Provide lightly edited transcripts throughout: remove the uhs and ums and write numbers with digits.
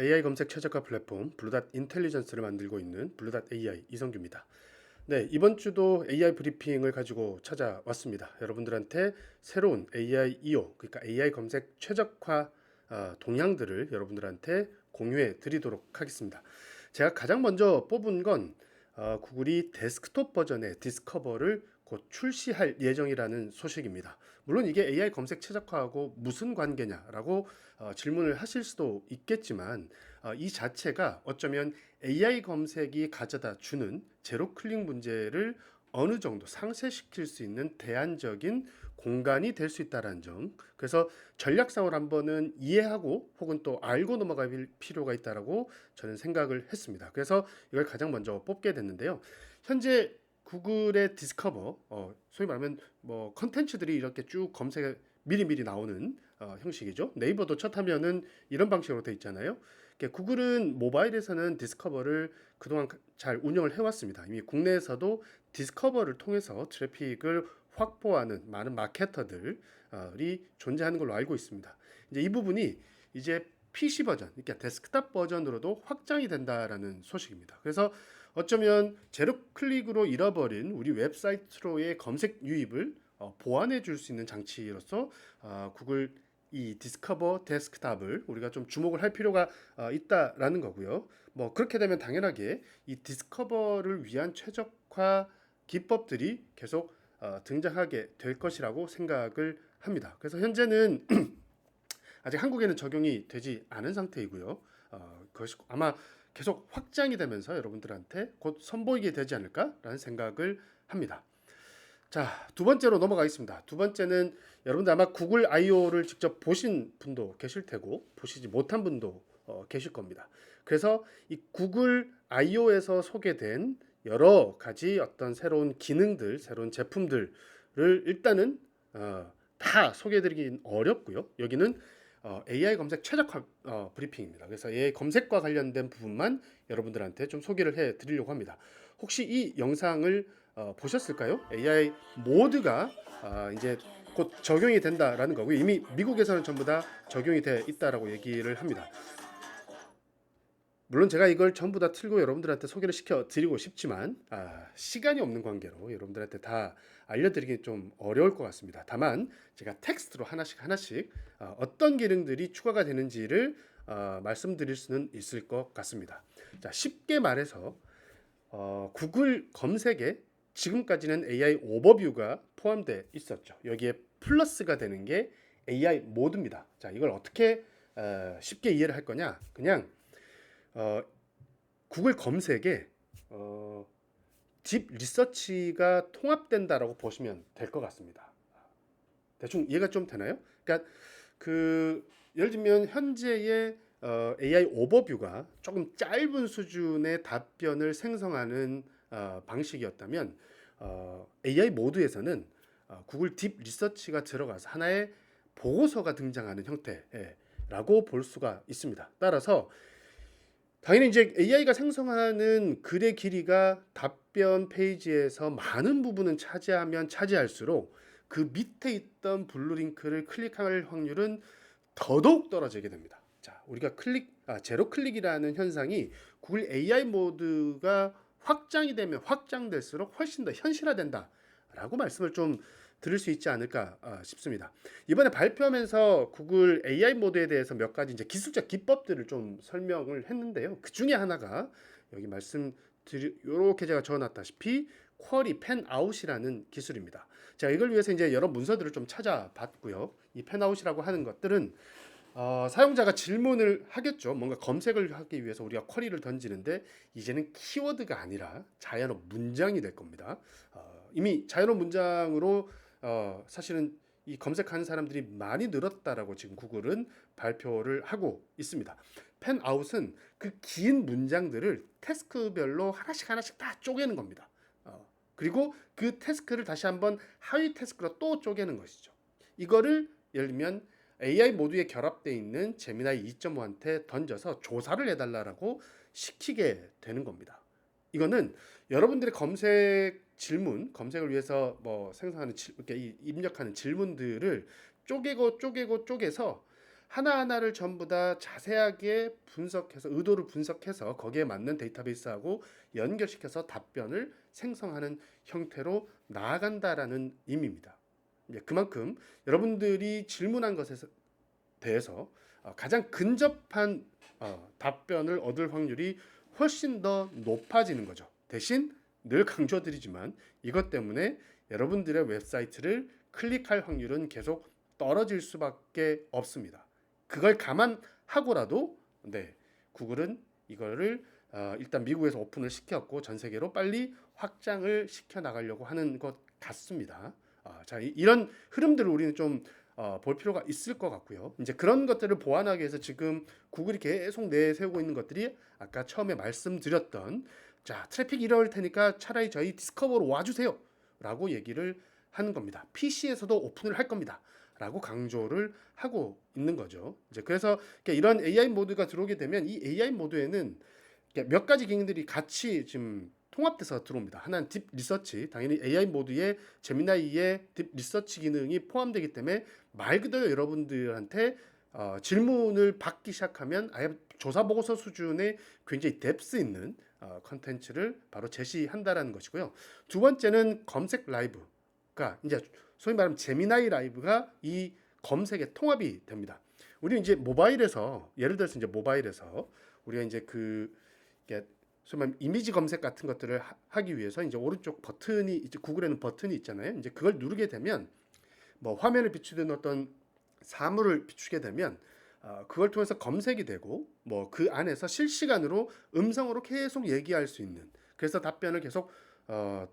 AI 검색 최적화 플랫폼 블루닷 인텔리전스를 만들고 있는 블루닷 AI 이성규입니다. 네, 이번 주도 AI 브리핑을 가지고 찾아왔습니다. 여러분들한테 새로운 AI 이용, 그러니까 AI 검색 최적화 동향들을 여러분들한테 공유해 드리도록 하겠습니다. 제가 가장 먼저 뽑은 건 구글이 데스크톱 버전의 디스커버를 곧 출시할 예정이라는 소식입니다. 물론 이게 AI 검색 최적화하고 무슨 관계냐라고 질문을 하실 수도 있겠지만 이 자체가 어쩌면 AI 검색이 가져다 주는 제로 클릭 문제를 어느 정도 상쇄시킬 수 있는 대안적인 공간이 될 수 있다는 점. 그래서 전략상으로 한번은 이해하고 혹은 또 알고 넘어갈 필요가 있다라고 저는 생각을 했습니다. 그래서 이걸 가장 먼저 뽑게 됐는데요. 현재 구글의 디스커버, 소위 말하면 뭐 컨텐츠들이 이렇게 쭉 검색에 미리미리 나오는 형식이죠. 네이버도 첫 화면은 이런 방식으로 돼 있잖아요. 구글은 모바일에서는 디스커버를 그동안 잘 운영을 해왔습니다. 이미 국내에서도 디스커버를 통해서 트래픽을 확보하는 많은 마케터들이 존재하는 걸로 알고 있습니다. 이제 이 부분이 이제 PC 버전, 그러니까 데스크탑 버전으로도 확장이 된다라는 소식입니다. 그래서 어쩌면 제로 클릭으로 잃어버린 우리 웹사이트로의 검색 유입을 보완해 줄 수 있는 장치로서 구글 이 디스커버 데스크탑을 우리가 좀 주목을 할 필요가 있다라는 거고요. 뭐 그렇게 되면 당연하게 이 디스커버를 위한 최적화 기법들이 계속 등장하게 될 것이라고 생각을 합니다. 그래서 현재는 아직 한국에는 적용이 되지 않은 상태이고요. 그것이 아마 계속 확장이 되면서 여러분들한테 곧 선보이게 되지 않을까라는 생각을 합니다. 자, 두 번째로 넘어가겠습니다. 두 번째는 여러분들 아마 구글 I/O를 직접 보신 분도 계실 테고 보시지 못한 분도 계실 겁니다. 그래서 이 구글 I/O에서 소개된 여러 가지 어떤 새로운 기능들, 새로운 제품들을 일단은 다 소개해드리긴 어렵고요. 여기는 AI 검색 최적화 브리핑입니다. 그래서 AI 검색과 관련된 부분만 여러분들한테 좀 소개를 해드리려고 합니다. 혹시 이 영상을 보셨을까요? AI 모드가 이제 곧 적용이 된다라는 거고요. 이미 미국에서는 전부 다 적용이 돼 있다라고 얘기를 합니다. 물론 제가 이걸 전부 다 틀고 여러분들한테 소개를 시켜 드리고 싶지만 시간이 없는 관계로 여러분들한테 다 알려드리기 좀 어려울 것 같습니다. 다만 제가 텍스트로 하나씩 어떤 기능들이 추가가 되는지를 말씀드릴 수는 있을 것 같습니다. 자, 쉽게 말해서 구글 검색에 지금까지는 AI 오버뷰가 포함되어 있었죠. 여기에 플러스가 되는 게 AI 모드입니다. 자, 이걸 어떻게 쉽게 이해를 할 거냐? 그냥 어, 구글 검색에 딥 리서치가 통합된다라고 보시면 될 것 같습니다. 대충 이해가 좀 되나요? 그러니까 예를 들면 현재의 AI 오버뷰가 조금 짧은 수준의 답변을 생성하는 방식이었다면 AI 모드에서는 구글 딥 리서치가 들어가서 하나의 보고서가 등장하는 형태라고 볼 수가 있습니다. 따라서 당연히 이제 AI가 생성하는 글의 길이가 답변 페이지에서 많은 부분은 차지하면 차지할수록 그 밑에 있던 블루링크를 클릭할 확률은 더더욱 떨어지게 됩니다. 자, 우리가 제로 클릭이라는 현상이 구글 AI 모드가 확장이 되면 확장될수록 훨씬 더 현실화된다라고 말씀을 좀 드릴 수 있지 않을까 싶습니다. 이번에 발표하면서 구글 AI 모드에 대해서 몇 가지 이제 기술적 기법들을 좀 설명을 했는데요. 그 중에 하나가 여기 이렇게 제가 적어놨다시피 쿼리 펜아웃이라는 기술입니다. 제가 이걸 위해서 이제 여러 문서들을 좀 찾아봤고요. 이 펜아웃이라고 하는 것들은 사용자가 질문을 하겠죠. 뭔가 검색을 하기 위해서 우리가 쿼리를 던지는데 이제는 키워드가 아니라 자연어 문장이 될 겁니다. 이미 자연어 문장으로 사실은 이 검색하는 사람들이 많이 늘었다라고 지금 구글은 발표를 하고 있습니다. 펜아웃은 그 긴 문장들을 태스크별로 하나씩 다 쪼개는 겁니다. 그리고 그 태스크를 다시 한번 하위 태스크로 또 쪼개는 것이죠. 이거를 예를 들면 AI 모드에 결합되어 있는 제미나이 2.5한테 던져서 조사를 해달라고 시키게 되는 겁니다. 이거는 여러분들의 검색을 위해서 뭐 생성하는 이렇게 입력하는 질문들을 쪼개서 하나하나를 전부 다 자세하게 분석해서 의도를 분석해서 거기에 맞는 데이터베이스하고 연결시켜서 답변을 생성하는 형태로 나아간다라는 의미입니다. 그만큼 여러분들이 질문한 것에 대해서 가장 근접한 답변을 얻을 확률이 훨씬 더 높아지는 거죠. 대신 늘 강조드리지만 이것 때문에 여러분들의 웹사이트를 클릭할 확률은 계속 떨어질 수밖에 없습니다. 그걸 감안하고라도 구글은 이거를 일단 미국에서 오픈을 시켰고 전 세계로 빨리 확장을 시켜 나가려고 하는 것 같습니다. 자, 이런 흐름들을 우리는 좀 볼 필요가 있을 것 같고요. 이제 그런 것들을 보완하기 위해서 지금 구글이 계속 내세우고 있는 것들이 아까 처음에 말씀드렸던 자, 트래픽 이럴 테니까 차라리 저희 디스커버로 와주세요 라고 얘기를 하는 겁니다. PC에서도 오픈을 할 겁니다 라고 강조를 하고 있는 거죠. 이제 그래서 이런 AI 모드가 들어오게 되면 이 AI 모드에는 몇 가지 기능들이 같이 지금 통합돼서 들어옵니다. 하나는 딥 리서치, 당연히 AI 모드에 제미나이의 딥 리서치 기능이 포함되기 때문에 말 그대로 여러분들한테 질문을 받기 시작하면 아예 조사 보고서 수준의 굉장히 뎁스 있는 컨텐츠를 바로 제시한다라는 것이고요. 두 번째는 검색 라이브가 이제 소위 말하면 제미나이 라이브가 이 검색에 통합이 됩니다. 우리는 이제 모바일에서 예를 들어서 이제 모바일에서 우리가 이제 소위 말하면 이미지 검색 같은 것들을 하기 위해서 이제 오른쪽 버튼이 이제 구글에는 버튼이 있잖아요. 이제 그걸 누르게 되면 뭐 화면을 비추는 어떤 사물을 비추게 되면 그걸 통해서 검색이 되고 뭐 그 안에서 실시간으로 음성으로 계속 얘기할 수 있는 그래서 답변을 계속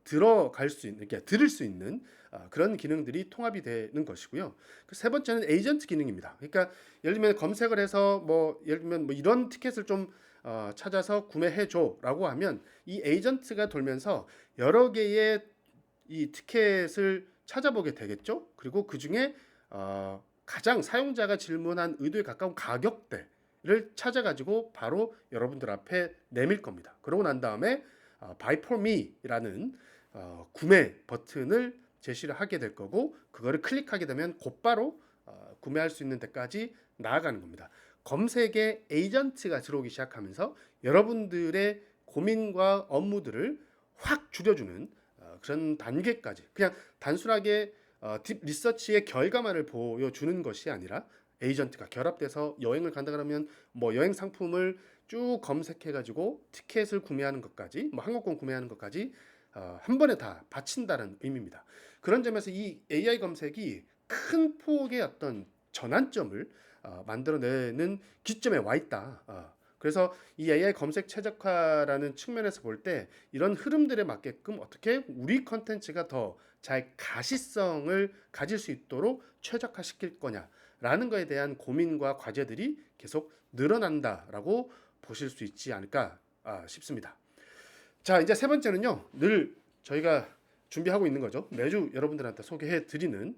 들어갈 수 있는 들을 수 있는 그런 기능들이 통합이 되는 것이고요. 세 번째는 에이전트 기능입니다. 그러니까 예를 들면 검색을 해서 뭐 예를 들면 뭐 이런 티켓을 좀 찾아서 구매해줘라고 하면 이 에이전트가 돌면서 여러 개의 이 티켓을 찾아보게 되겠죠. 그리고 그 중에 가장 사용자가 질문한 의도에 가까운 가격대를 찾아가지고 바로 여러분들 앞에 내밀 겁니다. 그러고 난 다음에 Buy for me라는 구매 버튼을 제시를 하게 될 거고 그거를 클릭하게 되면 곧바로 구매할 수 있는 데까지 나아가는 겁니다. 검색에 에이전트가 들어오기 시작하면서 여러분들의 고민과 업무들을 확 줄여주는 그런 단계까지 그냥 단순하게 딥 리서치의 결과만을 보여주는 것이 아니라 에이전트가 결합돼서 여행을 간다 그러면 뭐 여행 상품을 쭉 검색해가지고 티켓을 구매하는 것까지 뭐 항공권 구매하는 것까지 한 번에 다 바친다는 의미입니다. 그런 점에서 이 AI 검색이 큰 폭의 어떤 전환점을 만들어내는 기점에 와 있다. 그래서 이 AI 검색 최적화라는 측면에서 볼 때 이런 흐름들에 맞게끔 어떻게 우리 컨텐츠가 더 잘 가시성을 가질 수 있도록 최적화시킬 거냐라는 거에 대한 고민과 과제들이 계속 늘어난다라고 보실 수 있지 않을까 싶습니다. 자, 이제 세 번째는요. 늘 저희가 준비하고 있는 거죠. 매주 여러분들한테 소개해 드리는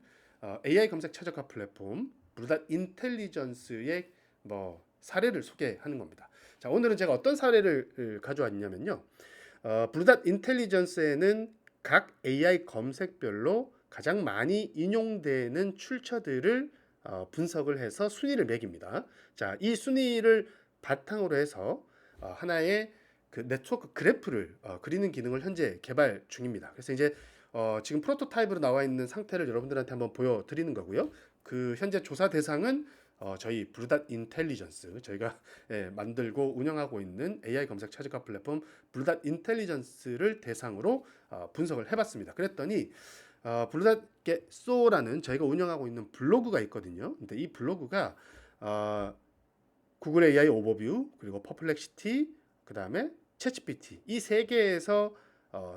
AI 검색 최적화 플랫폼 블루닷 인텔리전스의 뭐 사례를 소개하는 겁니다. 자, 오늘은 제가 어떤 사례를 가져왔냐면요. 블루닷 인텔리전스에는 각 AI 검색별로 가장 많이 인용되는 출처들을 분석을 해서 순위를 매깁니다. 자, 이 순위를 바탕으로 해서 하나의 그 네트워크 그래프를 그리는 기능을 현재 개발 중입니다. 그래서 이제 지금 프로토타입으로 나와 있는 상태를 여러분들한테 한번 보여드리는 거고요. 그 현재 조사 대상은 저희 블루닷 인텔리전스 저희가 만들고 운영하고 있는 AI 검색 최적화 플랫폼 블루닷 인텔리전스를 대상으로 분석을 해봤습니다. 그랬더니 블루닷 쏘라는 저희가 운영하고 있는 블로그가 있거든요. 근데 이 블로그가 구글 AI 오버뷰 그리고 퍼플렉시티 그 다음에 챗GPT 이 세 개에서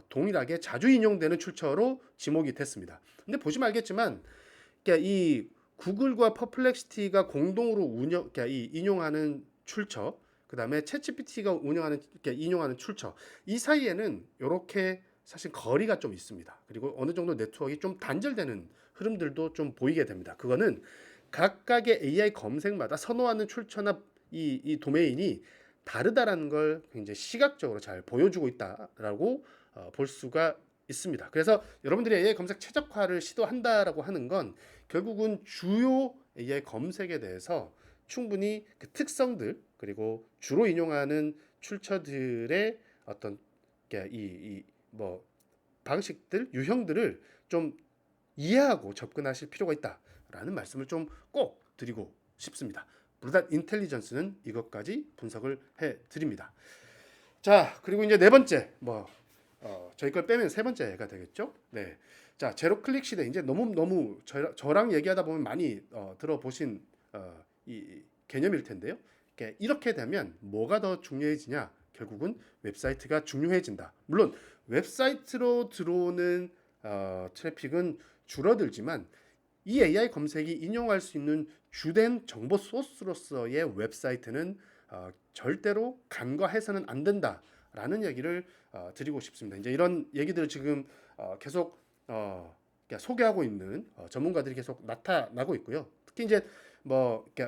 동일하게 자주 인용되는 출처로 지목이 됐습니다. 근데 보시면 알겠지만 이 구글과 퍼플렉시티가 공동으로 인용하는 출처, 그 다음에 챗GPT가 인용하는 출처, 이 사이에는 이렇게 사실 거리가 좀 있습니다. 그리고 어느 정도 네트워크가 좀 단절되는 흐름들도 좀 보이게 됩니다. 그거는 각각의 AI 검색마다 선호하는 출처나 이 도메인이 다르다라는 걸 굉장히 시각적으로 잘 보여주고 있다라고 볼 수가 있습니다. 그래서 여러분들이 AI 검색 최적화를 시도한다라고 하는 건 결국은 주요 AI 검색에 대해서 충분히 그 특성들 그리고 주로 인용하는 출처들의 어떤 이뭐 방식들, 유형들을 좀 이해하고 접근하실 필요가 있다라는 말씀을 좀 꼭 드리고 싶습니다. 블루닷 인텔리전스는 이것까지 분석을 해 드립니다. 자, 그리고 이제 네 번째 저희 걸 빼면 세 번째가 되겠죠. 네. 자, 제로 클릭 시대 이제 너무 저랑 얘기하다 보면 많이 들어보신 이 개념일 텐데요. 이렇게 되면 뭐가 더 중요해지냐? 결국은 웹사이트가 중요해진다. 물론 웹사이트로 들어오는 트래픽은 줄어들지만 이 AI 검색이 인용할 수 있는 주된 정보 소스로서의 웹사이트는 절대로 간과해서는 안 된다라는 얘기를 드리고 싶습니다. 이제 이런 얘기들을 지금 계속 소개하고 있는 전문가들이 계속 나타나고 있고요. 특히 이제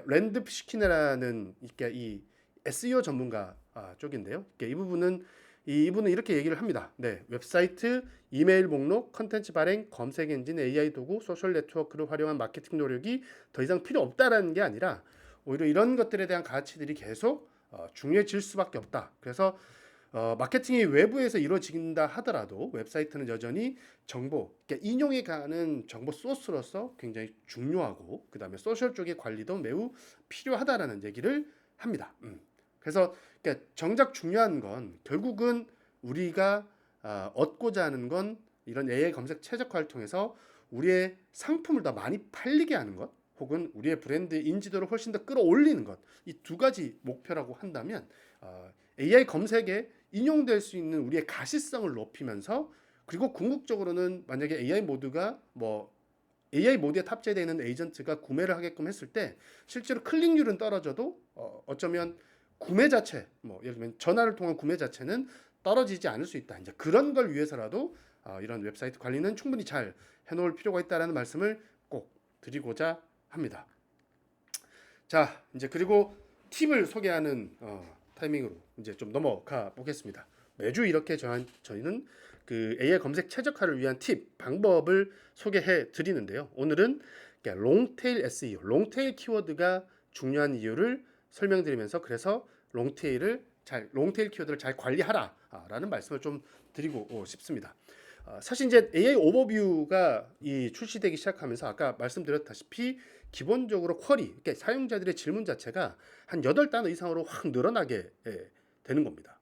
랜드 피시킨이라는 이 SEO 전문가 쪽인데요. 이분은 이렇게 얘기를 합니다. 네, 웹사이트, 이메일 목록, 컨텐츠 발행, 검색 엔진, AI 도구, 소셜 네트워크를 활용한 마케팅 노력이 더 이상 필요 없다라는 게 아니라 오히려 이런 것들에 대한 가치들이 계속 중요해질 수밖에 없다. 그래서 마케팅이 외부에서 이루어진다 하더라도 웹사이트는 여전히 정보, 인용이 가는 정보 소스로서 굉장히 중요하고 그 다음에 소셜 쪽의 관리도 매우 필요하다라는 얘기를 합니다. 그래서 정작 중요한 건 결국은 우리가 얻고자 하는 건 이런 AI 검색 최적화를 통해서 우리의 상품을 더 많이 팔리게 하는 것 혹은 우리의 브랜드 인지도를 훨씬 더 끌어올리는 것, 이 두 가지 목표라고 한다면 AI 검색에 인용될 수 있는 우리의 가시성을 높이면서 그리고 궁극적으로는 만약에 AI 모드가 AI 모드에 탑재되어 있는 에이전트가 구매를 하게끔 했을 때 실제로 클릭률은 떨어져도 어쩌면 구매 자체, 예를 들면 전화를 통한 구매 자체는 떨어지지 않을 수 있다. 이제 그런 걸 위해서라도 이런 웹사이트 관리는 충분히 잘 해놓을 필요가 있다라는 말씀을 꼭 드리고자 합니다. 자, 이제 그리고 팁을 소개하는 타이밍으로 이제 좀 넘어가 보겠습니다. 매주 이렇게 저희는 그 AI 검색 최적화를 위한 팁, 방법을 소개해 드리는데요. 오늘은 롱테일 SEO, 롱테일 키워드가 중요한 이유를 설명드리면서 그래서 롱테일 키워드를 잘 관리하라라는 말씀을 좀 드리고 싶습니다. 사실 이제 AI 오버뷰가 출시되기 시작하면서 아까 말씀드렸다시피 기본적으로 쿼리, 그러니까 사용자들의 질문 자체가 한 8단어 이상으로 확 늘어나게 되는 겁니다.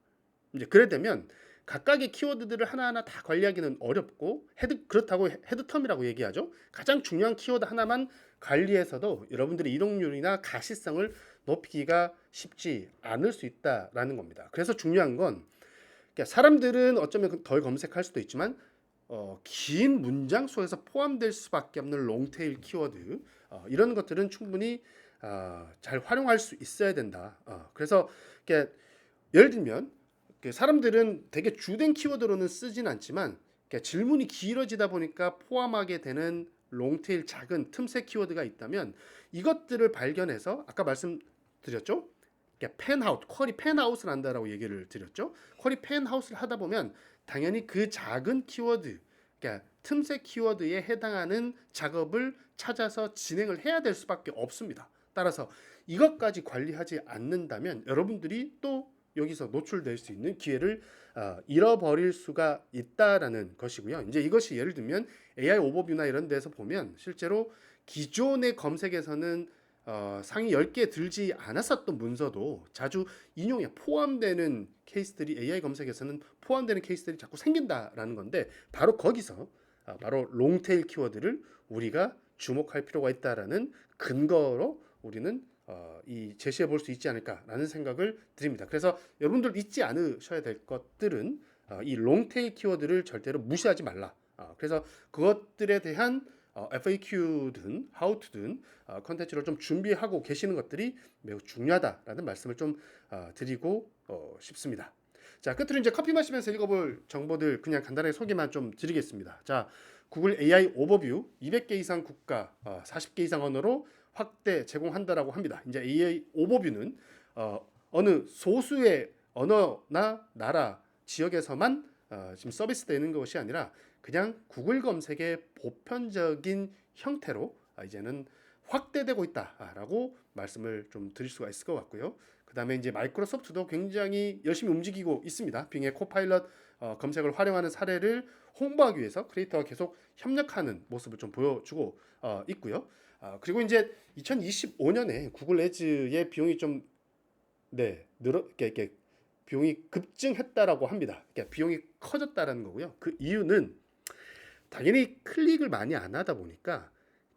이제 그래 되면 각각의 키워드들을 하나하나 다 관리하기는 어렵고 그렇다고 헤드텀이라고 얘기하죠. 가장 중요한 키워드 하나만 관리해서도 여러분들의 이동률이나 가시성을 높이기가 쉽지 않을 수 있다라는 겁니다. 그래서 중요한 건 사람들은 어쩌면 덜 검색할 수도 있지만 긴 문장 속에서 포함될 수밖에 없는 롱테일 키워드 이런 것들은 충분히 잘 활용할 수 있어야 된다. 그래서 예를 들면 사람들은 되게 주된 키워드로는 쓰진 않지만 질문이 길어지다 보니까 포함하게 되는 롱테일 작은 틈새 키워드가 있다면 이것들을 발견해서 아까 말씀드렸죠? 쿼리 펜아웃을 한다라고 얘기를 드렸죠. 쿼리 펜아웃을 하다 보면 당연히 그 작은 키워드, 틈새 키워드에 해당하는 작업을 찾아서 진행을 해야 될 수밖에 없습니다. 따라서 이것까지 관리하지 않는다면 여러분들이 또 여기서 노출될 수 있는 기회를 잃어버릴 수가 있다라는 것이고요. 이제 이것이 예를 들면 AI 오버뷰나 이런 데서 보면 실제로 기존의 검색에서는 상위 10개 들지 않았었던 문서도 자주 인용에 포함되는 케이스들이 AI 검색에서는 포함되는 케이스들이 자꾸 생긴다라는 건데 바로 거기서 바로 롱테일 키워드를 우리가 주목할 필요가 있다라는 근거로 우리는 제시해 볼 수 있지 않을까라는 생각을 드립니다. 그래서 여러분들 잊지 않으셔야 될 것들은 이 롱테일 키워드를 절대로 무시하지 말라. 그래서 그것들에 대한 FAQ든 하우투든 컨텐츠를 좀 준비하고 계시는 것들이 매우 중요하다라는 말씀을 좀 드리고 싶습니다. 자, 끝으로 이제 커피 마시면서 읽어볼 정보들 그냥 간단하게 소개만 좀 드리겠습니다. 자, 구글 AI 오버뷰 200개 이상 국가 40개 이상 언어로 확대 제공한다라고 합니다. 이제 AI 오버뷰는 어느 소수의 언어나 나라 지역에서만 지금 서비스되는 것이 아니라 그냥 구글 검색의 보편적인 형태로 이제는 확대되고 있다라고 말씀을 좀 드릴 수가 있을 것 같고요. 그 다음에 이제 마이크로소프트도 굉장히 열심히 움직이고 있습니다. 빙의 코파일럿 검색을 활용하는 사례를 홍보하기 위해서 크리에이터와 계속 협력하는 모습을 좀 보여주고 있고요. 그리고 이제 2025년에 구글 애즈의 비용이 좀 이렇게 비용이 급증했다라고 합니다. 그러니까 비용이 커졌다라는 거고요. 그 이유는 당연히 클릭을 많이 안 하다 보니까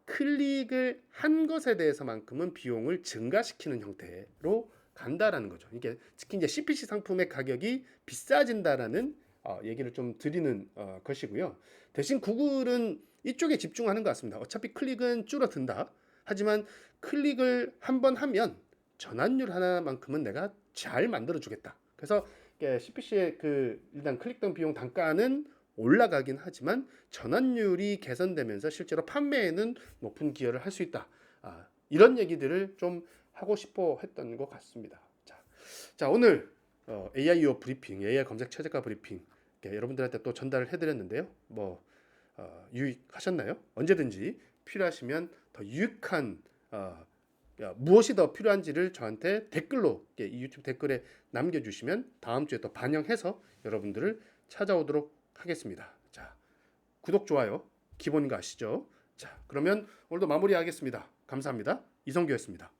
클릭을 한 것에 대해서만큼은 비용을 증가시키는 형태로 간다라는 거죠. 이게 특히 이제 CPC 상품의 가격이 비싸진다라는 얘기를 좀 드리는 것이고요. 대신 구글은 이쪽에 집중하는 것 같습니다. 어차피 클릭은 줄어든다. 하지만 클릭을 한번 하면 전환율 하나만큼은 내가 잘 만들어 주겠다. 그래서 CPC의 그 일단 클릭당 비용 단가는 올라가긴 하지만 전환율이 개선되면서 실제로 판매에는 높은 기여를 할 수 있다. 이런 얘기들을 좀 하고 싶어 했던 것 같습니다. 자 오늘 AIO 브리핑, AI 검색 최저가 브리핑 여러분들한테 또 전달을 해드렸는데요. 뭐 유익하셨나요? 언제든지 필요하시면 더 유익한 무엇이 더 필요한지를 저한테 댓글로 이 유튜브 댓글에 남겨주시면 다음 주에 또 반영해서 여러분들을 찾아오도록 하겠습니다. 자, 구독, 좋아요 기본인 거 아시죠? 자, 그러면 오늘도 마무리하겠습니다. 감사합니다. 이성규였습니다.